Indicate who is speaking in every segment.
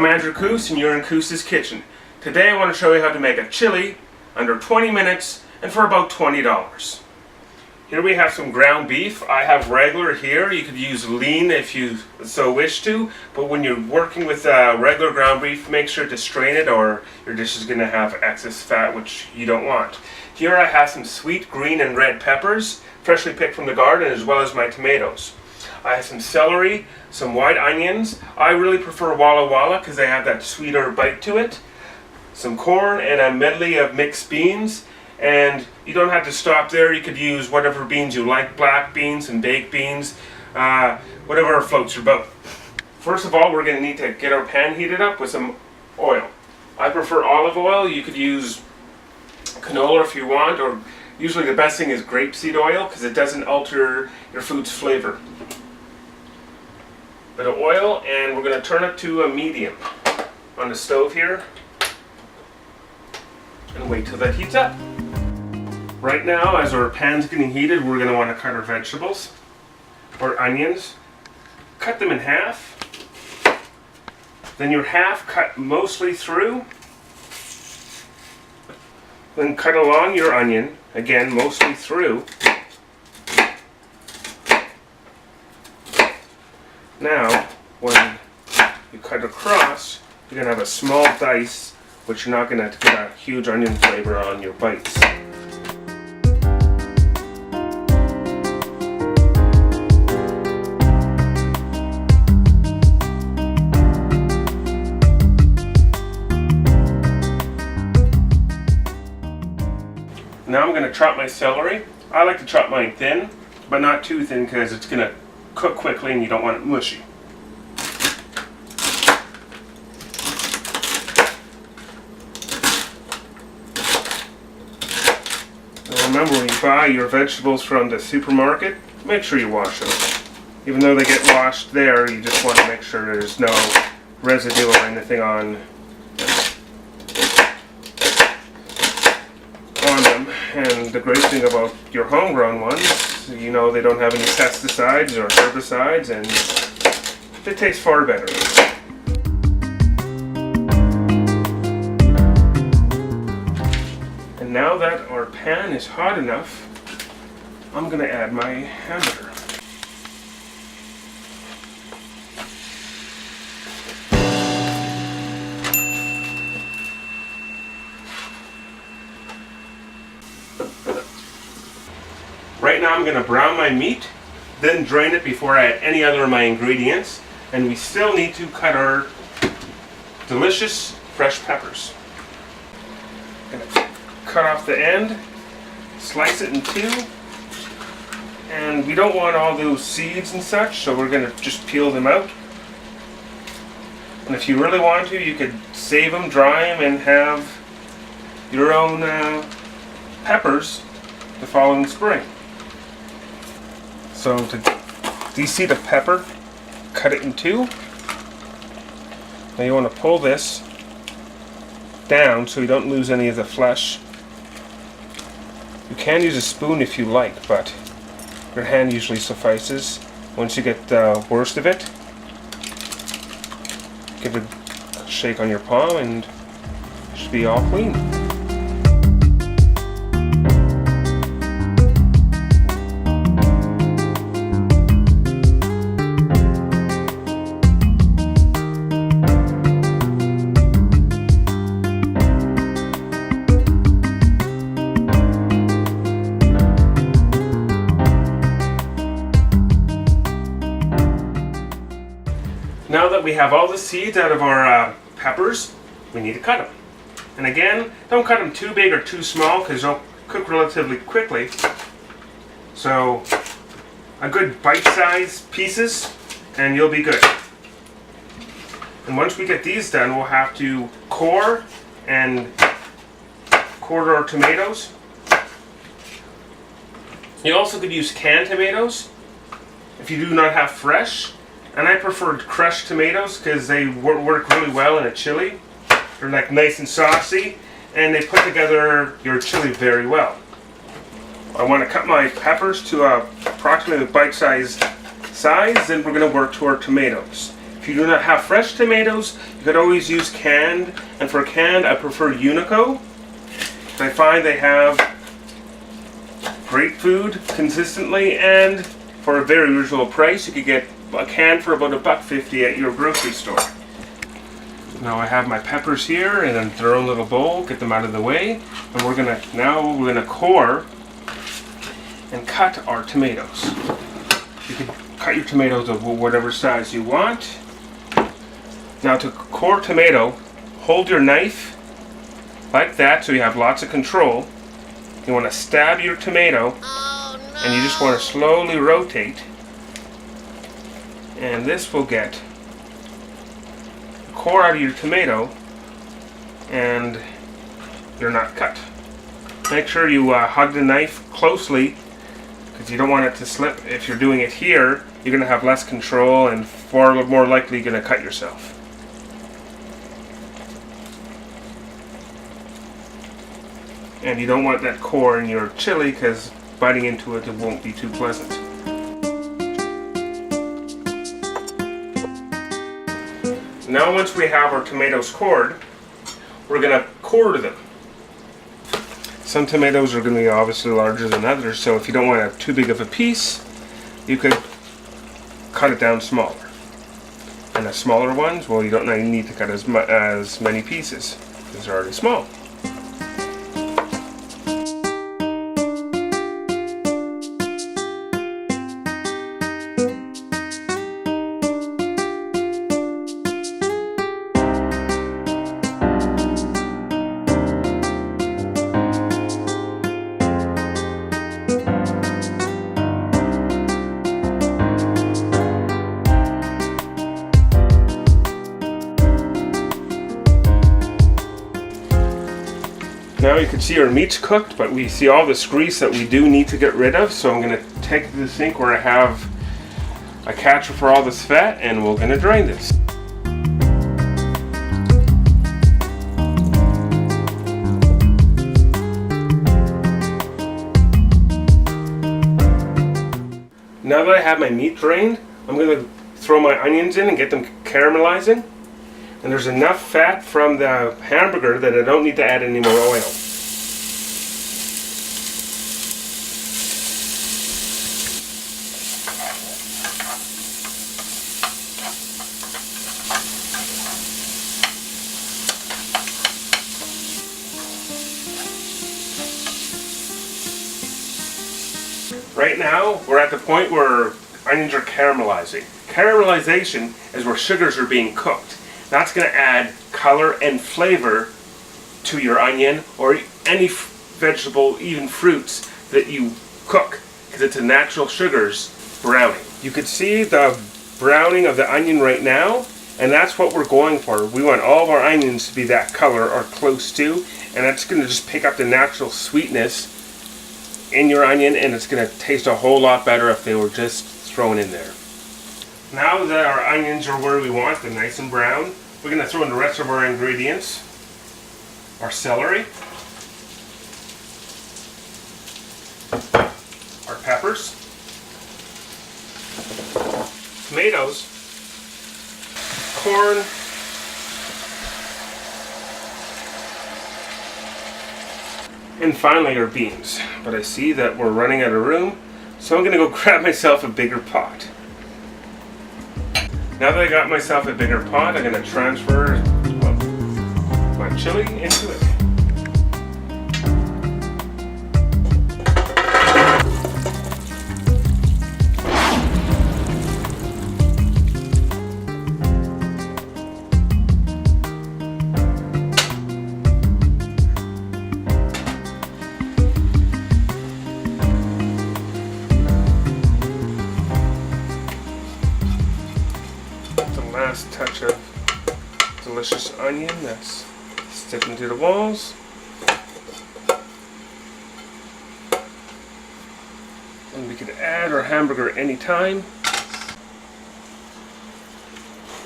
Speaker 1: I'm Andrew Kuse and you're in Kuse's Kitchen. Today I want to show you how to make a chili under 20 minutes and for about $20. Here we have some ground beef. I have regular here. You could use lean if you so wish to, but when you're working with regular ground beef, make sure to strain it or your dish is going to have excess fat, which you don't want. Here I have some sweet green and red peppers, freshly picked from the garden, as well as my tomatoes. I have some celery, some white onions. I really prefer Walla Walla because they have that sweeter bite to it. Some corn and a medley of mixed beans. And you don't have to stop there. You could use whatever beans you like, black beans and baked beans, whatever floats your boat. First of all, we're going to need to get our pan heated up with some oil. I prefer olive oil. You could use canola if you want, or usually the best thing is grapeseed oil because it doesn't alter your food's flavor. Bit of oil, and we're going to turn it to a medium on the stove here and wait till that heats up. Right now, as our pan's getting heated, we're going to want to cut our vegetables or onions. Cut them in half. Then your half cut mostly through. Then cut along your onion, again mostly through. Now, when you cut across, you're going to have a small dice, which you're not going to get a huge onion flavor on your bites. Now I'm going to chop my celery. I like to chop mine thin, but not too thin because it's going to cook quickly and you don't want it mushy. Now remember, when you buy your vegetables from the supermarket, make sure you wash them. Even though they get washed there, you just want to make sure there's no residue or anything on them. And the great thing about your homegrown ones, you know they don't have any pesticides or herbicides, and they taste far better. And now that our pan is hot enough, I'm going to add my hamburger. Right now I'm going to brown my meat, then drain it before I add any other of my ingredients. And we still need to cut our delicious fresh peppers. I'm going to cut off the end, slice it in two, and we don't want all those seeds and such, so we're going to just peel them out. And if you really want to, you could save them, dry them, and have your own peppers the following spring. So to de-seed a pepper, cut it in two. Now you want to pull this down so you don't lose any of the flesh. You can use a spoon if you like, but your hand usually suffices. Once you get the worst of it, give it a shake on your palm and it should be all clean. Now that we have all the seeds out of our peppers, we need to cut them. And again, don't cut them too big or too small because they'll cook relatively quickly. So a good bite-sized pieces and you'll be good. And once we get these done, we'll have to core and quarter our tomatoes. You also could use canned tomatoes if you do not have fresh. And I prefer crushed tomatoes because they work really well in a chili. They're like nice and saucy, and they put together your chili very well. I want to cut my peppers to approximately the bite-sized size, then we're going to work to our tomatoes. If you do not have fresh tomatoes, you could always use canned, and for canned I prefer Unico. I find they have great food consistently, and for a very reasonable price you could get a can for about $1.50 at your grocery store. Now I have my peppers here in their own little bowl, get them out of the way, and we're gonna core and cut our tomatoes. You can cut your tomatoes of whatever size you want. Now to core tomato, hold your knife like that so you have lots of control. You want to stab your tomato, and you just want to slowly rotate, and this will get the core out of your tomato and you're not cut. Make sure you hug the knife closely because you don't want it to slip. If you're doing it here, you're going to have less control and far more likely you're going to cut yourself. And you don't want that core in your chili because biting into it won't be too pleasant. Now once we have our tomatoes cored, we're going to quarter them. Some tomatoes are going to be obviously larger than others, so if you don't want too big of a piece, you could cut it down smaller. And the smaller ones, well, you don't need to cut as many pieces because they're already small. Now you can see our meat's cooked, but we see all this grease that we do need to get rid of, so I'm going to take to the sink where I have a catcher for all this fat, and we're going to drain this. Now that I have my meat drained, I'm going to throw my onions in and get them caramelizing. And there's enough fat from the hamburger that I don't need to add any more oil. Right now, we're at the point where onions are caramelizing. Caramelization is where sugars are being cooked. That's going to add color and flavor to your onion or any vegetable, even fruits that you cook, because it's a natural sugars browning. You could see the browning of the onion right now, and that's what we're going for. We want all of our onions to be that color or close to, and that's going to just pick up the natural sweetness in your onion, and it's going to taste a whole lot better if they were just thrown in there. Now that our onions are where we want, they're nice and brown, we're going to throw in the rest of our ingredients. Our celery, our peppers, tomatoes, corn, and finally our beans. But I see that we're running out of room, so I'm going to go grab myself a bigger pot. Now that I got myself a bigger pot, I'm going to transfer my chili into it. Last touch of delicious onion that's sticking to the walls. And we could add our hamburger anytime.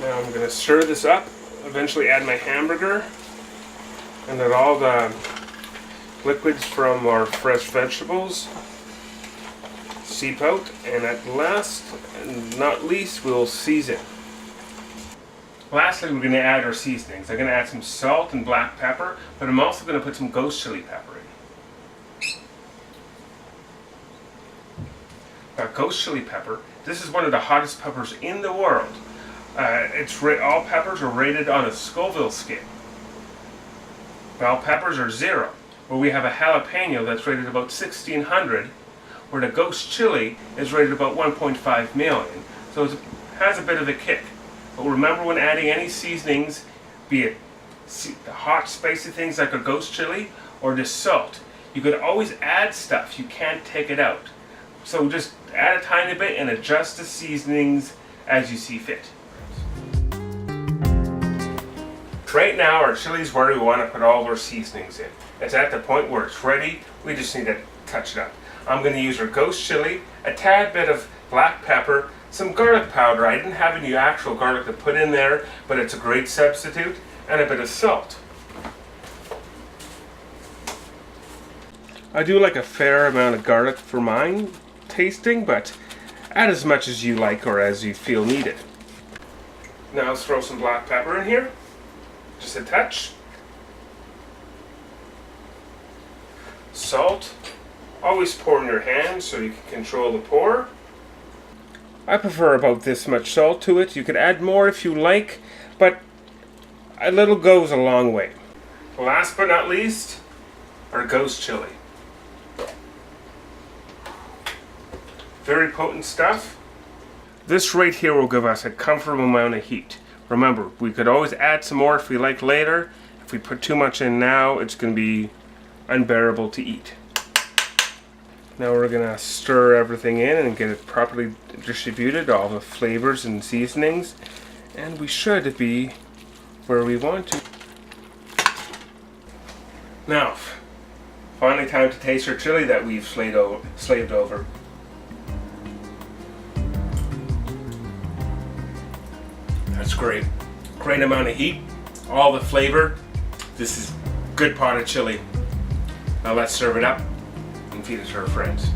Speaker 1: Now I'm going to stir this up, eventually add my hamburger, and then all the liquids from our fresh vegetables seep out, and at last and not least we'll season. Lastly, we're going to add our seasonings. I'm going to add some salt and black pepper, but I'm also going to put some ghost chili pepper in. Now, ghost chili pepper, this is one of the hottest peppers in the world. All peppers are rated on a Scoville scale. Bell peppers are 0, where we have a jalapeno that's rated about 1600, where the ghost chili is rated about 1.5 million. So it has a bit of a kick. But remember, when adding any seasonings, be it the hot spicy things like a ghost chili or just salt, you could always add stuff. You can't take it out. So just add a tiny bit and adjust the seasonings as you see fit. Right now our chili's where we want to put all of our seasonings in. It's at the point where it's ready. We just need to touch it up. I'm going to use our ghost chili, a tad bit of black pepper, some garlic powder. I didn't have any actual garlic to put in there, but it's a great substitute, and a bit of salt. I do like a fair amount of garlic for mine tasting, but add as much as you like or as you feel needed. Now let's throw some black pepper in here. Just a touch. Salt. Always pour in your hand so you can control the pour. I prefer about this much salt to it. You could add more if you like, but a little goes a long way. Last but not least, our ghost chili. Very potent stuff. This right here will give us a comfortable amount of heat. Remember, we could always add some more if we like later. If we put too much in now, it's going to be unbearable to eat. Now we're going to stir everything in and get it properly distributed, all the flavors and seasonings, and we should be where we want to. Now, finally time to taste our chili that we've slaved over. That's great. Great amount of heat, all the flavor. This is good pot of chili. Now let's serve it up and feed it to our friends.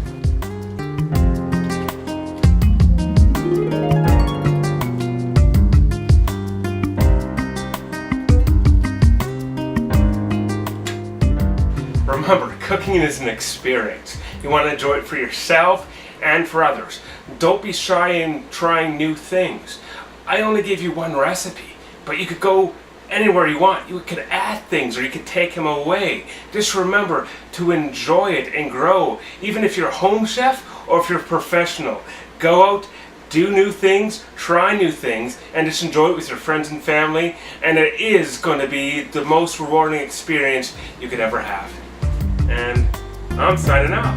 Speaker 1: Remember, cooking is an experience. You want to enjoy it for yourself and for others. Don't be shy in trying new things. I only gave you one recipe, but you could go anywhere you want. You could add things or you could take them away. Just remember to enjoy it and grow. Even if you're a home chef or if you're a professional, go out, do new things, try new things, and just enjoy it with your friends and family. And it is going to be the most rewarding experience you could ever have. And I'm signing off.